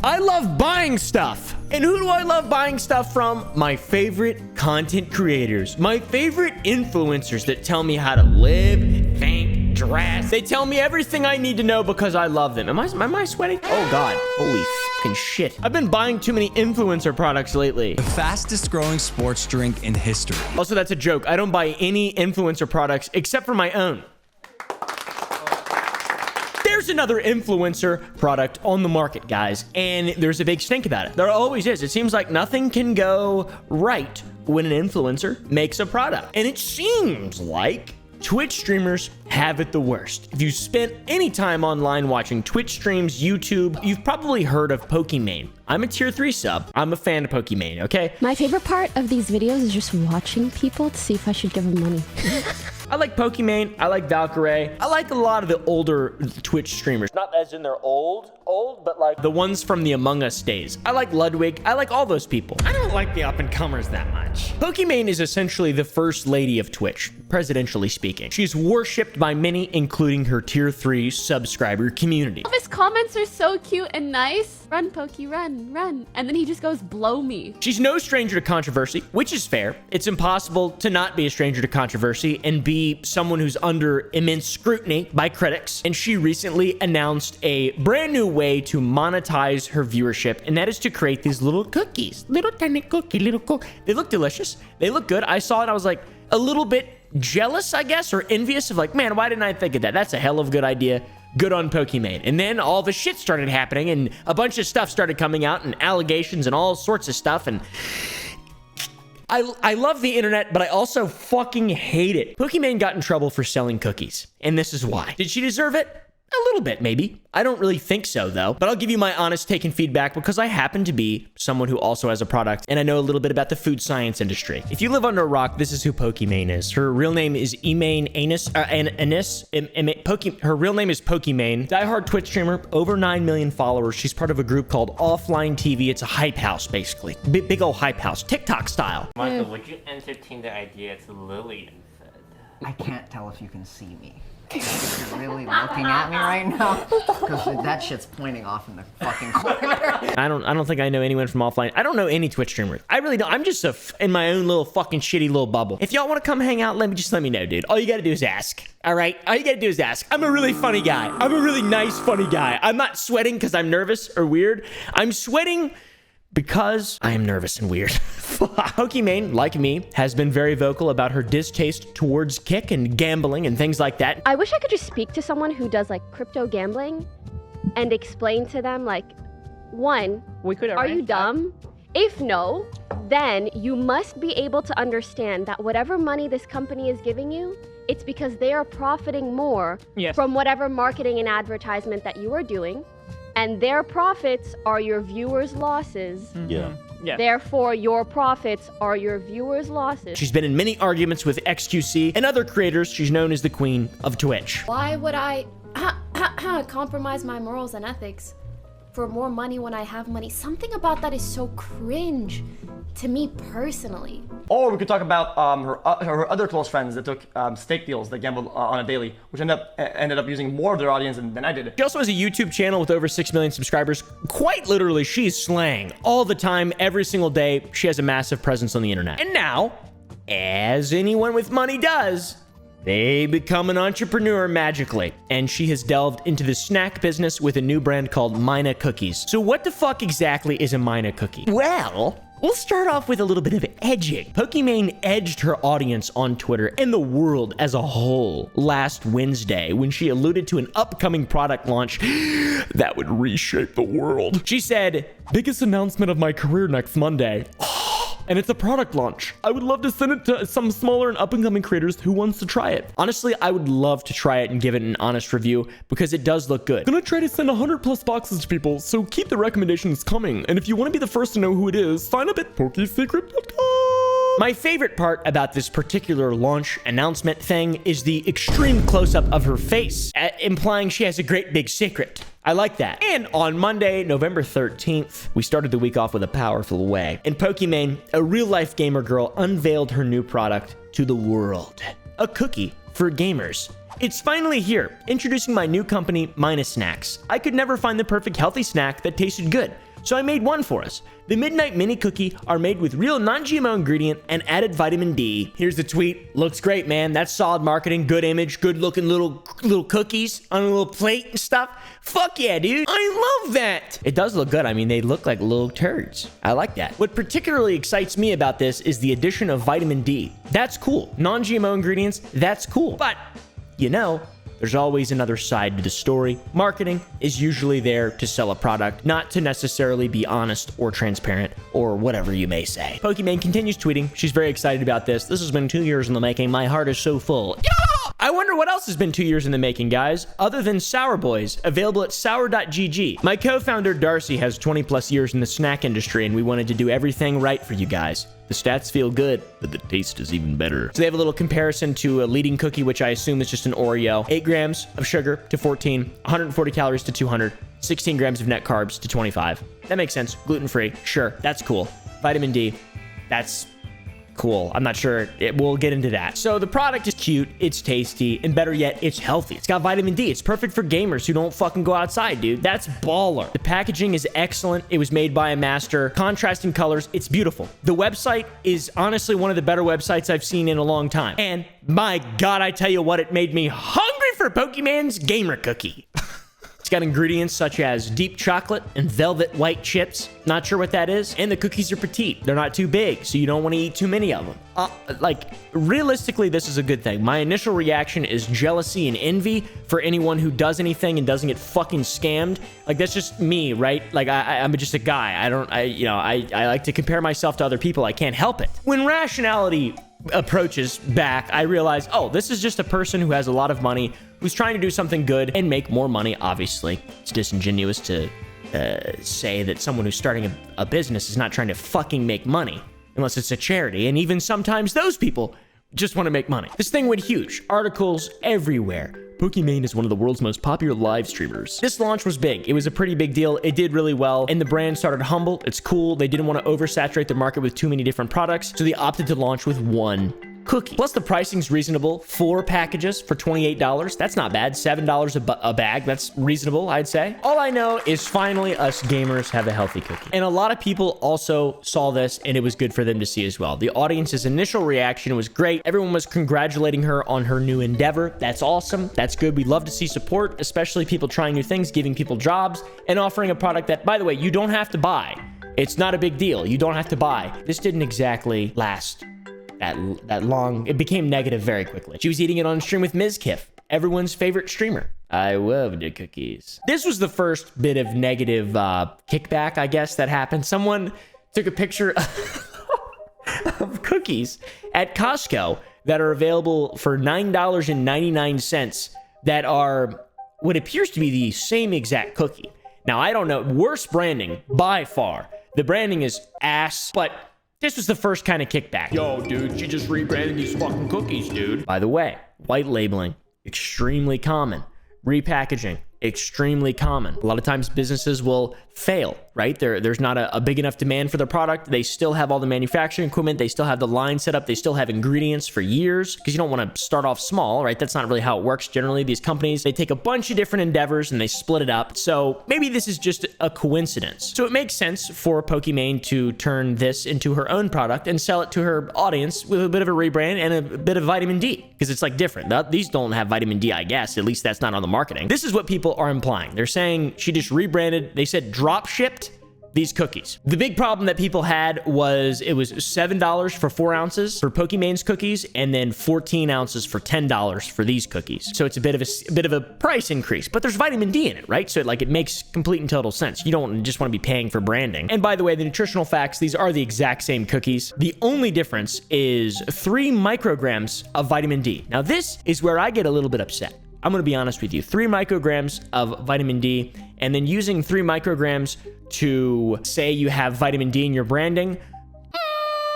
I love buying stuff. And who do I love buying stuff from? My favorite content creators, my favorite influencers that tell me how to live, think, dress. They tell me everything I need to know because I love them. Am I sweating? Oh God, holy fucking shit. I've been buying too many influencer products lately. The fastest growing sports drink in history. Also, that's a joke. I don't buy any influencer products except for my own. There's another influencer product on the market, guys, and there's a big stink about it. There always is. It seems like nothing can go right when an influencer makes a product. And it seems like Twitch streamers have it the worst. If you spent any time online watching Twitch streams, YouTube, you've probably heard of Pokimane. I'm a tier 3 sub. I'm a fan of Pokimane, okay? My favorite part of these videos is just watching people to see if I should give them money. I like Pokimane, I like Valkyrae. I like a lot of the older Twitch streamers. Not as in they're old, but like the ones from the Among Us days. I like Ludwig, I like all those people. I don't like the up-and-comers that much. Pokimane is essentially the first lady of Twitch, presidentially speaking. She's worshipped by many, including her tier 3 subscriber community. All of his comments are so cute and nice. Run, Poki, run, run. And then he just goes, blow me. She's no stranger to controversy, which is fair. It's impossible to not be a stranger to controversy and be someone who's under immense scrutiny by critics. And she recently announced a brand new way to monetize her viewership, and that is to create these little cookies. Little tiny cookie, They look delicious. They look good. I saw it. I was like a little bit jealous, I guess, or envious of like, man, why didn't I think of that? That's a hell of a good idea. Good on Pokimane. And then all the shit started happening and a bunch of stuff started coming out and allegations and all sorts of stuff. And I love the internet, but I also fucking hate it. Pokimane got in trouble for selling cookies, and this is why. Did she deserve it? A little bit, maybe. I don't really think so, though. But I'll give you my honest take and feedback because I happen to be someone who also has a product, and I know a little bit about the food science industry. If you live under a rock, this is who Pokimane is. Her real name is Imane Anis. Her real name is Pokimane. Diehard Twitch streamer, over 9 million followers. She's part of a group called Offline TV. It's a hype house, basically. Big old hype house, TikTok style. Michael, would you entertain the idea to Lillian said? I can't tell if you can see me. You're really looking at me right now? Because that shit's pointing off in the fucking corner. I don't think I know anyone from Offline. I don't know any Twitch streamers. I really don't. I'm just in my own little fucking shitty little bubble. If y'all want to come hang out, let me know, dude. All you gotta do is ask. All right? All you gotta do is ask. I'm a really funny guy. I'm a really nice, funny guy. I'm not sweating because I'm nervous or weird. I'm sweating because I am nervous and weird. Pokimane, like me, has been very vocal about her distaste towards kick and gambling and things like that. I wish I could just speak to someone who does like crypto gambling and explain to them like, one, are you dumb? If no, then you must be able to understand that whatever money this company is giving you, it's because they are profiting more from whatever marketing and advertisement that you are doing. And their profits are your viewers' losses. Yeah. Therefore, your profits are your viewers' losses. She's been in many arguments with XQC and other creators. She's known as the queen of Twitch. Why would I compromise my morals and ethics for more money when I have money? Something about that is so cringe to me personally. Or we could talk about her other close friends that took stake deals that gambled on a daily, which ended up using more of their audience than I did. She also has a YouTube channel with over 6 million subscribers. Quite literally, she's slaying all the time, every single day. She has a massive presence on the internet. And now, as anyone with money does, they become an entrepreneur magically. And she has delved into the snack business with a new brand called Mina Cookies. So what the fuck exactly is a Mina cookie? Well, we'll start off with a little bit of edging. Pokimane edged her audience on Twitter and the world as a whole last Wednesday when she alluded to an upcoming product launch that would reshape the world. She said, "Biggest announcement of my career next Monday. And it's a product launch. I would love to send it to some smaller and up-and-coming creators who wants to try it." Honestly, I would love to try it and give it an honest review because it does look good. Gonna try to send 100+ boxes to people, so keep the recommendations coming. And if you want to be the first to know who it is, sign up at pokisecret.com. My favorite part about this particular launch announcement thing is the extreme close-up of her face, implying she has a great big secret. I like that. And on Monday, November 13th, we started the week off with a powerful way. And Pokimane, a real-life gamer girl, unveiled her new product to the world. A cookie for gamers. It's finally here, introducing my new company, Mina Snacks. I could never find the perfect healthy snack that tasted good. So I made one for us. The Midnight Mini Cookie are made with real non-GMO ingredient and added vitamin D. Here's the tweet. Looks great, man. That's solid marketing, good image, good looking little cookies on a little plate and stuff. Fuck yeah, dude. I love that. It does look good. I mean, they look like little turds. I like that. What particularly excites me about this is the addition of vitamin D. That's cool. Non-GMO ingredients, that's cool. But, you know, there's always another side to the story. Marketing is usually there to sell a product, not to necessarily be honest or transparent or whatever you may say. Pokimane continues tweeting. She's very excited about this. This has been 2 years in the making. My heart is so full. Yeah! I wonder what else has been 2 years in the making, guys, other than Sour Boys, available at sour.gg. My co-founder Darcy has 20 plus years in the snack industry, and we wanted to do everything right for you guys. The stats feel good, but the taste is even better. So they have a little comparison to a leading cookie, which I assume is just an Oreo. 8 grams of sugar to 14, 140 calories to 200, 16 grams of net carbs to 25. That makes sense. Gluten-free. Sure, that's cool. Vitamin D. That's cool. I'm not sure. We'll get into that. So the product is cute, it's tasty, and better yet, it's healthy. It's got vitamin D. It's perfect for gamers who don't fucking go outside, dude. That's baller. The packaging is excellent. It was made by a master. Contrasting colors. It's beautiful. The website is honestly one of the better websites I've seen in a long time. And my God, I tell you what, it made me hungry for Pokimane's Gamer Cookie. It's got ingredients such as deep chocolate and velvet white chips. Not sure what that is. And the cookies are petite. They're not too big, so you don't want to eat too many of them. Realistically, this is a good thing. My initial reaction is jealousy and envy for anyone who does anything and doesn't get fucking scammed. Like, that's just me, right? Like, I'm just a guy. I like to compare myself to other people. I can't help it. When rationality approaches back, I realize, oh, this is just a person who has a lot of money, who's trying to do something good and make more money. Obviously, it's disingenuous to say that someone who's starting a business is not trying to fucking make money unless it's a charity. And even sometimes those people just want to make money. This thing went huge. Articles everywhere. Pokimane is one of the world's most popular live streamers. This launch was big. It was a pretty big deal. It did really well, and the brand started humble. It's cool. They didn't want to oversaturate the market with too many different products, so they opted to launch with one cookie. Plus, the pricing's reasonable. 4 packages for $28. That's not bad. $7 a bag. That's reasonable, I'd say. All I know is finally us gamers have a healthy cookie. And a lot of people also saw this, and it was good for them to see as well. The audience's initial reaction was great. Everyone was congratulating her on her new endeavor. That's awesome. That's good. We love to see support, especially people trying new things, giving people jobs, and offering a product that, by the way, you don't have to buy. It's not a big deal. You don't have to buy. This didn't exactly last that long. It became negative very quickly. She was eating it on stream with Ms. Kiff, everyone's favorite streamer. I love the cookies. This was the first bit of negative kickback, I guess, that happened. Someone took a picture of cookies at Costco that are available for $9.99 that are what appears to be the same exact cookie. Now, I don't know. Worst branding by far. The branding is ass, but this was the first kind of kickback. Yo, dude, she just rebranded these fucking cookies, dude. By the way, white labeling, extremely common. Repackaging, extremely common. A lot of times businesses will fail, right? There's not a big enough demand for their product. They still have all the manufacturing equipment. They still have the line set up. They still have ingredients for years because you don't want to start off small, right? That's not really how it works. Generally, these companies, they take a bunch of different endeavors and they split it up. So maybe this is just a coincidence. So it makes sense for Pokimane to turn this into her own product and sell it to her audience with a bit of a rebrand and a bit of vitamin D because it's like different. These don't have vitamin D, I guess. At least that's not on the marketing. This is what people are implying. They're saying she just rebranded. They said drop shipped these cookies. The big problem that people had was it was $7 for 4 ounces for Pokimane's cookies and then 14 ounces for $10 for these cookies. So it's a bit of a price increase, but there's vitamin D in it, right? So it makes complete and total sense. You don't just want to be paying for branding. And by the way, the nutritional facts, these are the exact same cookies. The only difference is 3 micrograms of vitamin D. Now this is where I get a little bit upset. I'm going to be honest with you. 3 micrograms of vitamin D, and then using 3 micrograms to say you have vitamin D in your branding.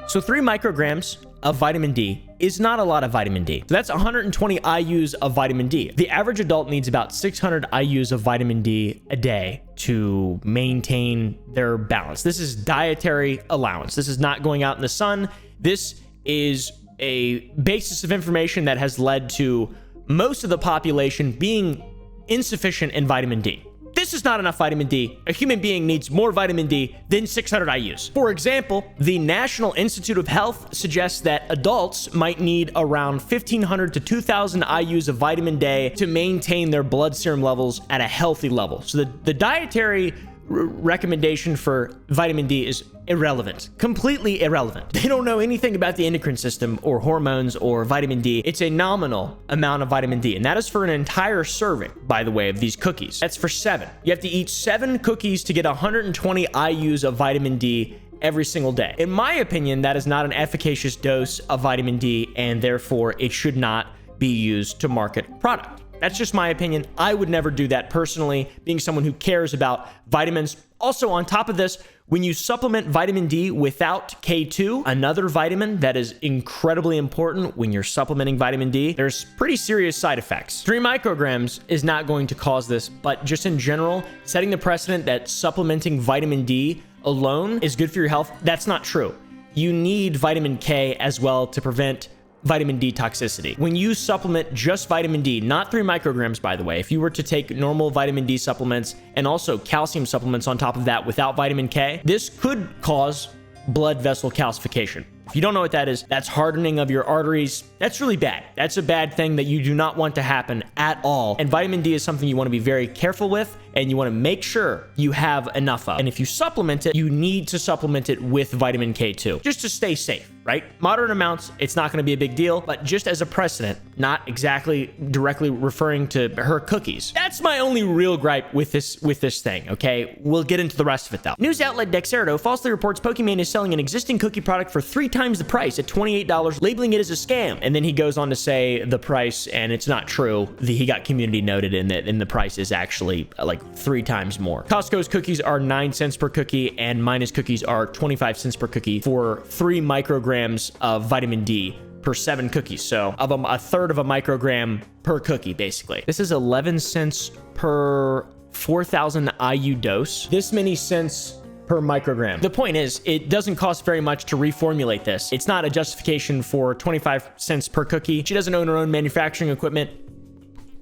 So 3 micrograms of vitamin D is not a lot of vitamin D. So that's 120 IUs of vitamin D. The average adult needs about 600 IUs of vitamin D a day to maintain their balance. This is dietary allowance. This is not going out in the sun. This is a basis of information that has led to most of the population being insufficient in vitamin D. This is not enough vitamin D. A human being needs more vitamin D than 600 IUs. For example, the National Institute of Health suggests that adults might need around 1,500 to 2,000 IUs of vitamin D to maintain their blood serum levels at a healthy level. So the dietary recommendation for vitamin D is irrelevant, completely irrelevant. They don't know anything about the endocrine system or hormones or vitamin D. It's a nominal amount of vitamin D, and that is for an entire serving, by the way, of these cookies. That's for 7. You have to eat 7 cookies to get 120 IUs of vitamin D every single day. In my opinion, that is not an efficacious dose of vitamin D, and therefore it should not be used to market product. That's just my opinion. I would never do that personally, being someone who cares about vitamins. Also, on top of this, when you supplement vitamin D without K2, another vitamin that is incredibly important when you're supplementing vitamin D, there's pretty serious side effects. 3 micrograms is not going to cause this, but just in general, setting the precedent that supplementing vitamin D alone is good for your health, that's not true. You need vitamin K as well to prevent vitamin D toxicity. When you supplement just vitamin D, not 3 micrograms, by the way, if you were to take normal vitamin D supplements and also calcium supplements on top of that without vitamin K, this could cause blood vessel calcification. If you don't know what that is, that's hardening of your arteries. That's really bad. That's a bad thing that you do not want to happen at all. And vitamin D is something you want to be very careful with, and you want to make sure you have enough of. And if you supplement it, you need to supplement it with vitamin K2, just to stay safe, right? Moderate amounts, it's not going to be a big deal, but just as a precedent, not exactly directly referring to her cookies. That's my only real gripe with this thing, okay? We'll get into the rest of it though. News outlet Dexerto falsely reports Pokimane is selling an existing cookie product for 3 times the price at $28, labeling it as a scam. And then he goes on to say the price, and it's not true. He got community noted in that, and the price is actually like 3 times more. Costco's cookies are 9 cents per cookie, and Minus cookies are 25 cents per cookie for 3 micrograms of vitamin D per 7 cookies. So of a third of a microgram per cookie, basically. This is 11 cents per 4,000 IU dose. This many cents per microgram. The point is, it doesn't cost very much to reformulate this. It's not a justification for 25 cents per cookie. She doesn't own her own manufacturing equipment.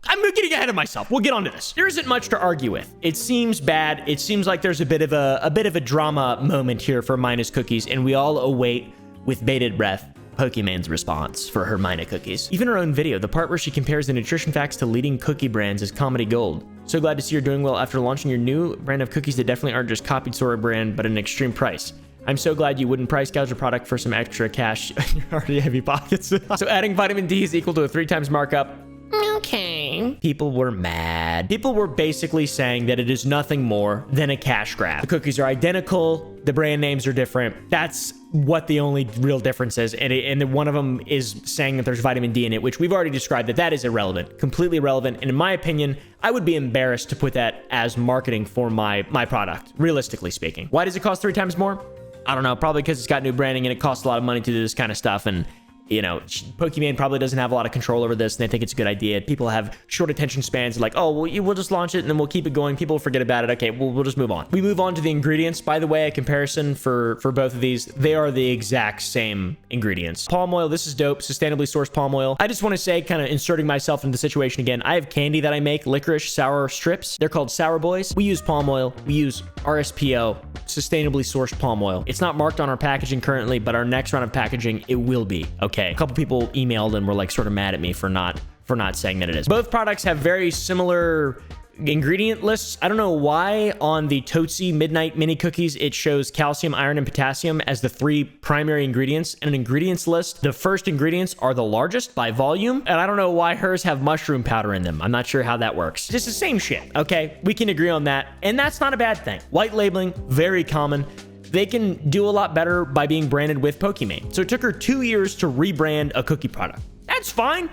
I'm getting ahead of myself. We'll get onto this. There isn't much to argue with. It seems bad. It seems like there's a bit of a drama moment here for Minus cookies, and we all await with bated breath Pokimane's response for her Mina cookies. Even her own video, the part where she compares the nutrition facts to leading cookie brands, is comedy gold. So glad to see you're doing well after launching your new brand of cookies that definitely aren't just copied Sora brand, but at an extreme price. I'm so glad you wouldn't price gouge a product for some extra cash in your already heavy pockets. So adding vitamin D is equal to a 3 times markup. Okay. People were mad. People were basically saying that it is nothing more than a cash grab. The cookies are identical. The brand names are different. That's what the only real difference is. And one of them is saying that there's vitamin D in it, which we've already described that is irrelevant, completely irrelevant. And in my opinion, I would be embarrassed to put that as marketing for my product, realistically speaking. Why does it cost 3 times more? I don't know. Probably because it's got new branding and it costs a lot of money to do this kind of stuff. And you know, Pokimane probably doesn't have a lot of control over this, and they think it's a good idea. People have short attention spans, like, oh, well, we'll just launch it, and then we'll keep it going. People will forget about it. Okay, we'll just move on. We move on to the ingredients. By the way, a comparison for both of these, they are the exact same ingredients. Palm oil, this is dope. Sustainably sourced palm oil. I just want to say, kind of inserting myself into the situation again, I have candy that I make, licorice sour strips. They're called Sour Boys. We use palm oil. We use RSPO, sustainably sourced palm oil. It's not marked on our packaging currently, but our next round of packaging, it will be. Okay. A couple people emailed and were like sort of mad at me for not saying that it is. Both products have very similar ingredient lists. I don't know why on the Tootsie Midnight Mini Cookies it shows calcium, iron, and potassium as the 3 primary ingredients in an ingredients list. The first ingredients are the largest by volume, and I don't know why hers have mushroom powder in them. I'm not sure how that works. Just the same shit, okay? We can agree on that, and that's not a bad thing. White labeling, very common. They can do a lot better by being branded with Pokimane. So it took her 2 years to rebrand a cookie product. That's fine.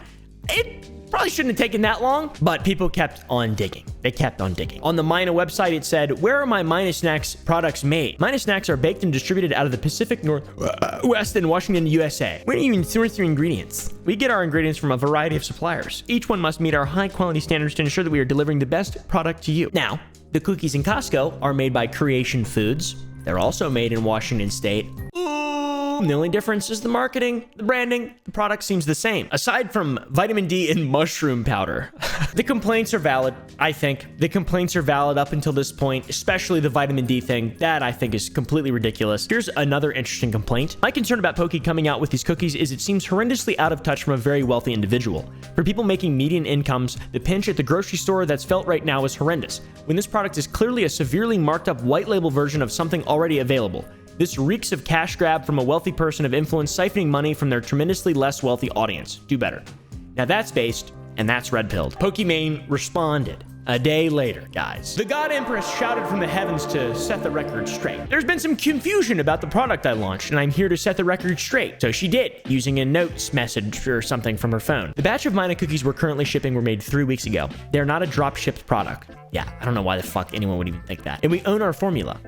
It probably shouldn't have taken that long, but people kept on digging. They kept on digging. On the Mina website, it said, where are my Mina Snacks products made? Mina Snacks are baked and distributed out of the Pacific Northwest in Washington, USA. Where do you even source your ingredients? We get our ingredients from a variety of suppliers. Each one must meet our high quality standards to ensure that we are delivering the best product to you. Now, the cookies in Costco are made by Creation Foods. They're also made in Washington State. Ooh, The only difference is the marketing, the branding, the product seems the same. Aside from vitamin D in mushroom powder. The complaints are valid, I think. The complaints are valid up until this point, especially the vitamin D thing. That I think is completely ridiculous. Here's another interesting complaint. My concern about Poki coming out with these cookies is it seems horrendously out of touch from a very wealthy individual. For people making median incomes, the pinch at the grocery store that's felt right now is horrendous, when this product is clearly a severely marked up white label version of something already available. This reeks of cash grab from a wealthy person of influence siphoning money from their tremendously less wealthy audience. Do better. Now that's based, and that's red-pilled. Pokimane responded a day later, guys. The God Empress shouted from the heavens to set the record straight. There's been some confusion about the product I launched, and I'm here to set the record straight. So she did, using a notes message or something from her phone. The batch of Mina cookies we're currently shipping were made 3 weeks ago. They're not a drop-shipped product. Yeah, I don't know why the fuck anyone would even think that. And we own our formula.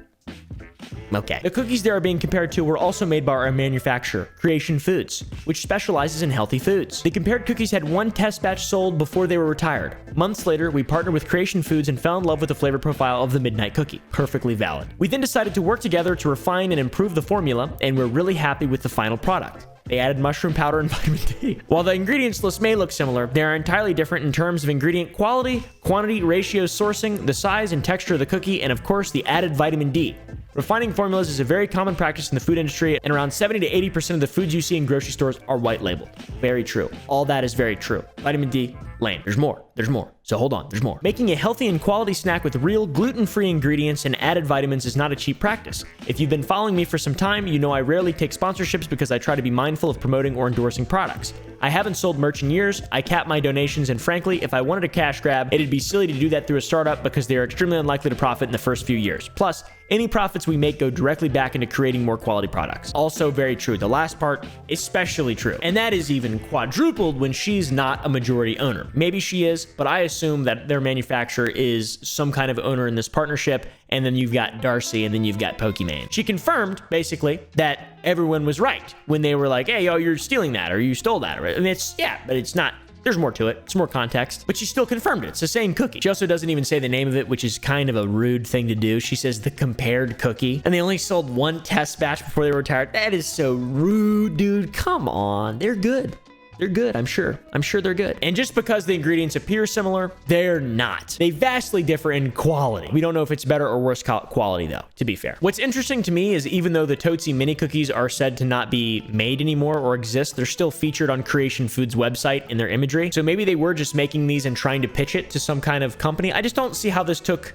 Okay. The cookies they are being compared to were also made by our manufacturer, Creation Foods, which specializes in healthy foods. The compared cookies had one test batch sold before they were retired. Months later, we partnered with Creation Foods and fell in love with the flavor profile of the Midnight Cookie. Perfectly valid. We then decided to work together to refine and improve the formula, and we're really happy with the final product. They added mushroom powder and vitamin D. While the ingredients list may look similar, they are entirely different in terms of ingredient quality, quantity, ratios, sourcing, the size and texture of the cookie, and of course the added vitamin D. Refining formulas is a very common practice in the food industry, and around 70 to 80% of the foods you see in grocery stores are white labeled. Very true. All that is very true. Vitamin D, lame. There's more. There's more. So hold on, there's more. Making a healthy and quality snack with real gluten-free ingredients and added vitamins is not a cheap practice. If you've been following me for some time, you know I rarely take sponsorships because I try to be mindful of promoting or endorsing products. I haven't sold merch in years, I cap my donations, and frankly, if I wanted a cash grab, it'd be silly to do that through a startup because they are extremely unlikely to profit in the first few years. Plus, any profits we make go directly back into creating more quality products. Also very true. The last part, especially true. And that is even quadrupled when she's not a majority owner. Maybe she is, but I assume that their manufacturer is some kind of owner in this partnership, and then you've got Darcy, and then you've got Pokimane. She confirmed, basically, that everyone was right when they were like, hey, yo, you're stealing that, or you stole that. I mean, it's, yeah, but it's not. There's more to it. It's more context. But she still confirmed it. It's the same cookie. She also doesn't even say the name of it, which is kind of a rude thing to do. She says the compared cookie. And they only sold one test batch before they were retired. That is so rude, dude. Come on. They're good. They're good, I'm sure. I'm sure they're good. And just because the ingredients appear similar, they're not. They vastly differ in quality. We don't know if it's better or worse quality, though, to be fair. What's interesting to me is even though the Tootsie mini cookies are said to not be made anymore or exist, they're still featured on Creation Foods' website in their imagery. So maybe they were just making these and trying to pitch it to some kind of company. I just don't see how this took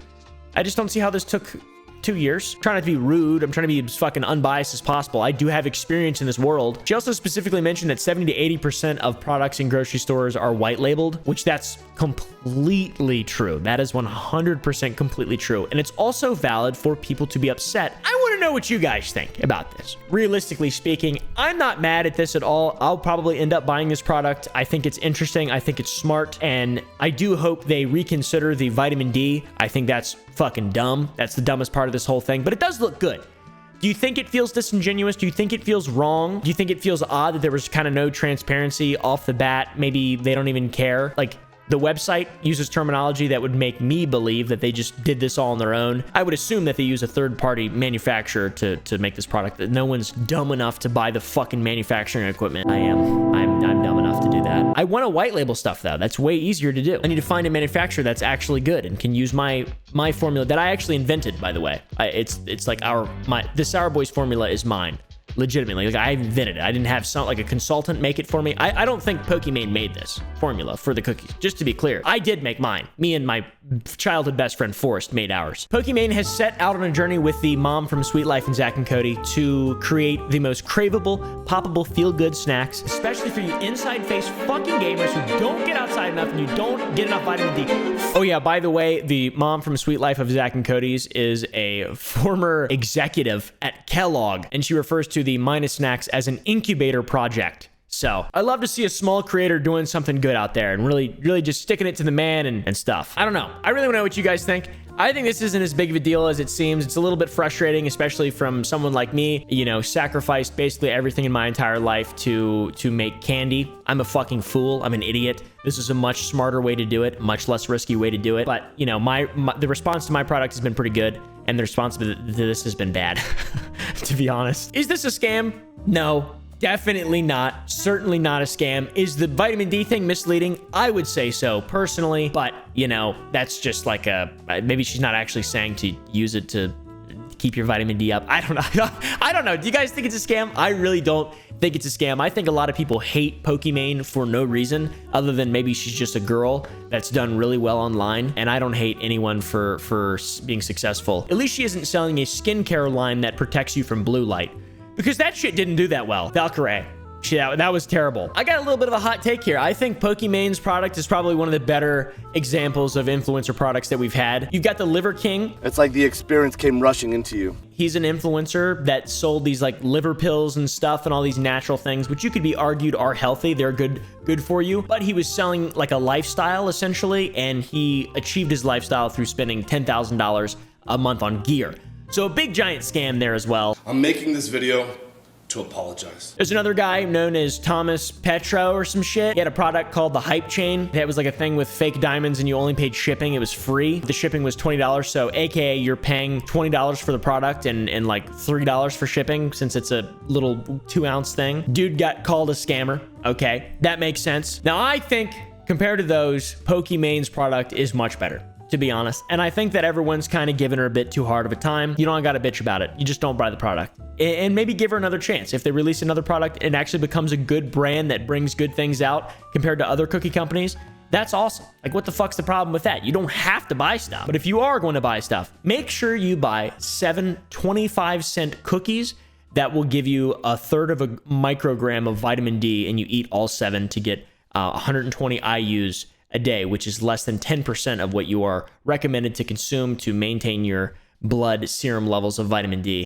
2 years. I'm trying not to be rude. I'm trying to be as fucking unbiased as possible. I do have experience in this world. She also specifically mentioned that 70 to 80% of products in grocery stores are white labeled, which that's completely true. That is 100% completely true. And it's also valid for people to be upset. I want to know what you guys think about this. Realistically speaking, I'm not mad at this at all. I'll probably end up buying this product. I think it's interesting. I think it's smart. And I do hope they reconsider the vitamin D. I think that's fucking dumb. That's the dumbest part of this whole thing, but it does look good. Do you think it feels disingenuous? Do you think it feels wrong? Do you think it feels odd that there was kind of no transparency off the bat? Maybe they don't even care. Like, the website uses terminology that would make me believe that they just did this all on their own. I would assume that they use a third-party manufacturer to make this product, that no one's dumb enough to buy the fucking manufacturing equipment. I'm dumb enough to do that. I want to white label stuff, though. That's way easier to do. I need to find a manufacturer that's actually good and can use my formula that I actually invented, by the way. It's like the Sour Boys formula is mine. Legitimately, like I invented it. I didn't have like a consultant make it for me. I don't think Pokimane made this formula for the cookies. Just to be clear, I did make mine. Me and my childhood best friend Forrest made ours. Pokimane has set out on a journey with the mom from Sweet Life and Zach and Cody to create the most craveable, poppable, feel-good snacks, especially for you inside-face fucking gamers who don't get outside enough and you don't get enough vitamin D. Oh yeah, by the way, the mom from Sweet Life of Zach and Cody's is a former executive at Kellogg, and she refers to the Mina Snacks as an incubator project. So I love to see a small creator doing something good out there and really just sticking it to the man and stuff. I don't know. I really want to know what you guys think. I think this isn't as big of a deal as it seems. It's a little bit frustrating, especially from someone like me, you know, sacrificed basically everything in my entire life to make candy. I'm a fucking fool. I'm an idiot. This is a much smarter way to do it, much less risky way to do it. But, you know, the response to my product has been pretty good, and the response to this has been bad. to be honest. Is this a scam? No. Definitely not. Certainly not a scam. Is the vitamin D thing misleading? I would say so personally, but you know, that's just like maybe she's not actually saying to use it to keep your vitamin D up. I don't know. I don't know. Do you guys think it's a scam? I really don't think it's a scam. I think a lot of people hate Pokimane for no reason other than maybe she's just a girl that's done really well online. And I don't hate anyone for being successful. At least she isn't selling a skincare line that protects you from blue light, because that shit didn't do that well. Valkyrie. That was terrible. I got a little bit of a hot take here. I think Pokimane's product is probably one of the better examples of influencer products that we've had. You've got the Liver King. It's like the experience came rushing into you. He's an influencer that sold these like liver pills and stuff and all these natural things, which you could be argued are healthy. They're good for you. But he was selling like a lifestyle essentially, and he achieved his lifestyle through spending $10,000 a month on gear. So a big giant scam there as well. I'm making this video to apologize. There's another guy known as Thomas Petro or some shit. He had a product called the Hype Chain. That was like a thing with fake diamonds and you only paid shipping. It was free. The shipping was $20. So AKA you're paying $20 for the product and like $3 for shipping since it's a little 2-ounce thing. Dude got called a scammer. Okay, that makes sense. Now I think compared to those, Pokimane's product is much better, to be honest. And I think that everyone's kind of giving her a bit too hard of a time. You don't gotta bitch about it. You just don't buy the product. And maybe give her another chance. If they release another product and actually becomes a good brand that brings good things out compared to other cookie companies, that's awesome. Like, what the fuck's the problem with that? You don't have to buy stuff. But if you are going to buy stuff, make sure you buy 7 25-cent cookies that will give you 1/3 of a microgram of vitamin D, and you eat all 7 to get 120 IUs a day, which is less than 10% of what you are recommended to consume to maintain your blood serum levels of vitamin D.